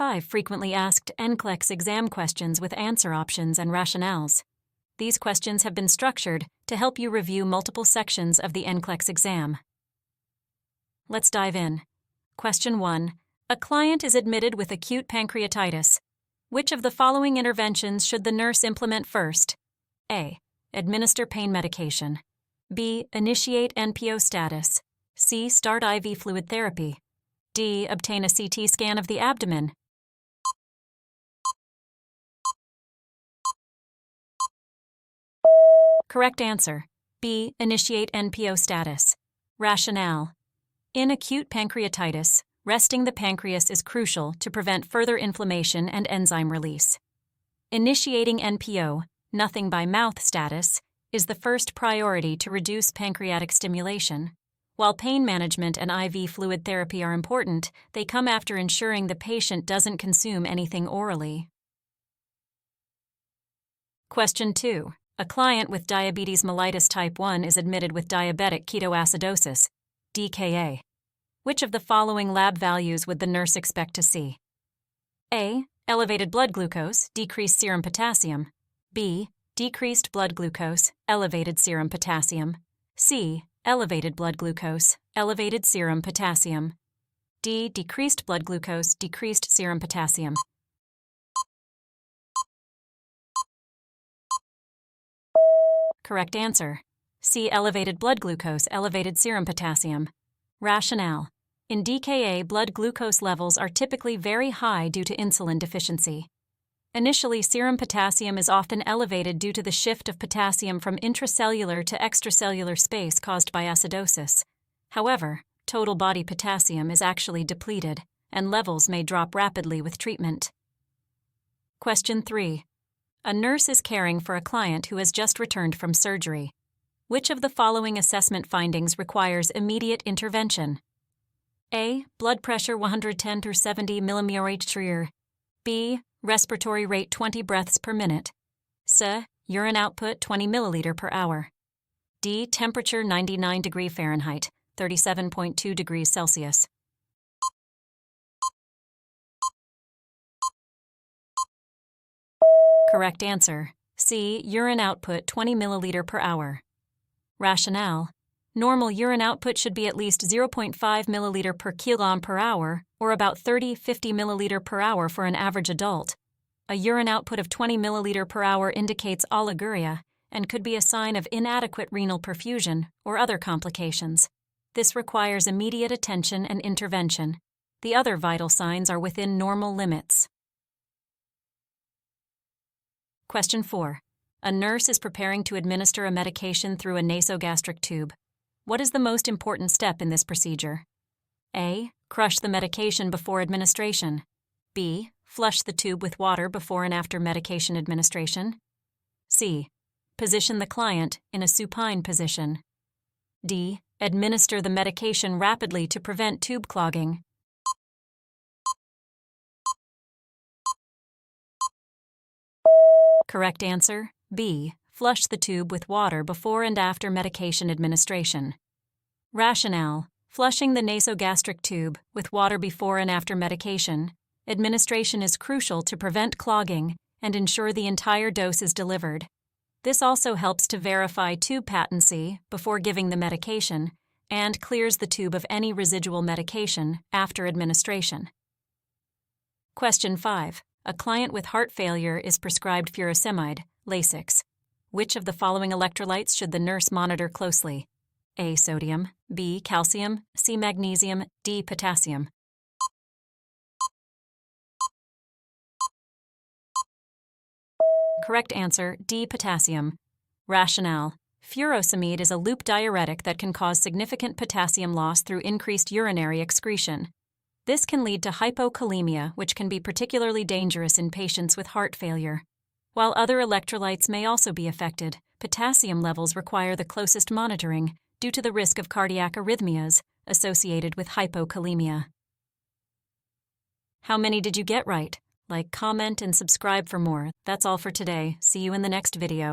5 frequently asked NCLEX exam questions with answer options and rationales. These questions have been structured to help you review multiple sections of the NCLEX exam. Let's dive in. Question 1. A client is admitted with acute pancreatitis. Which of the following interventions should the nurse implement first? A. Administer pain medication. B. Initiate NPO status. C. Start IV fluid therapy. D. Obtain a CT scan of the abdomen. Correct answer. B. Initiate NPO status. Rationale. In acute pancreatitis, resting the pancreas is crucial to prevent further inflammation and enzyme release. Initiating NPO, nothing by mouth status, is the first priority to reduce pancreatic stimulation. While pain management and IV fluid therapy are important, they come after ensuring the patient doesn't consume anything orally. Question 2. A client with diabetes mellitus type 1 is admitted with diabetic ketoacidosis, DKA. Which of the following lab values would the nurse expect to see? A. Elevated blood glucose, decreased serum potassium. B. Decreased blood glucose, elevated serum potassium. C. Elevated blood glucose, elevated serum potassium. D. Decreased blood glucose, decreased serum potassium. Correct answer. C. Elevated blood glucose, elevated serum potassium. Rationale. In DKA, blood glucose levels are typically very high due to insulin deficiency. Initially, serum potassium is often elevated due to the shift of potassium from intracellular to extracellular space caused by acidosis. However, total body potassium is actually depleted, and levels may drop rapidly with treatment. Question 3. A nurse is caring for a client who has just returned from surgery. Which of the following assessment findings requires immediate intervention? A. Blood pressure 110/70 mmHg. B. Respiratory rate 20 breaths per minute. C. Urine output 20 milliliter per hour. D. Temperature 99 degree Fahrenheit, 37.2 degrees Celsius. Correct answer. C. Urine output 20 milliliter per hour. Rationale. Normal urine output should be at least 0.5 milliliter per kilogram per hour, or about 30-50 milliliter per hour for an average adult. A urine output of 20 milliliter per hour indicates oliguria and could be a sign of inadequate renal perfusion or other complications. This requires immediate attention and intervention. The other vital signs are within normal limits. Question 4. A nurse is preparing to administer a medication through a nasogastric tube. What is the most important step in this procedure? A. Crush the medication before administration. B. Flush the tube with water before and after medication administration. C. Position the client in a supine position. D. Administer the medication rapidly to prevent tube clogging. Correct answer, B. Flush the tube with water before and after medication administration. Rationale. Flushing the nasogastric tube with water before and after medication administration is crucial to prevent clogging and ensure the entire dose is delivered. This also helps to verify tube patency before giving the medication and clears the tube of any residual medication after administration. Question 5. A client with heart failure is prescribed furosemide, Lasix. Which of the following electrolytes should the nurse monitor closely? A. Sodium, B. Calcium, C. Magnesium, D. Potassium. Correct answer, D. Potassium. Rationale. Furosemide is a loop diuretic that can cause significant potassium loss through increased urinary excretion. This can lead to hypokalemia, which can be particularly dangerous in patients with heart failure. While other electrolytes may also be affected, potassium levels require the closest monitoring due to the risk of cardiac arrhythmias associated with hypokalemia. How many did you get right? Like, comment, and subscribe for more. That's all for today. See you in the next video.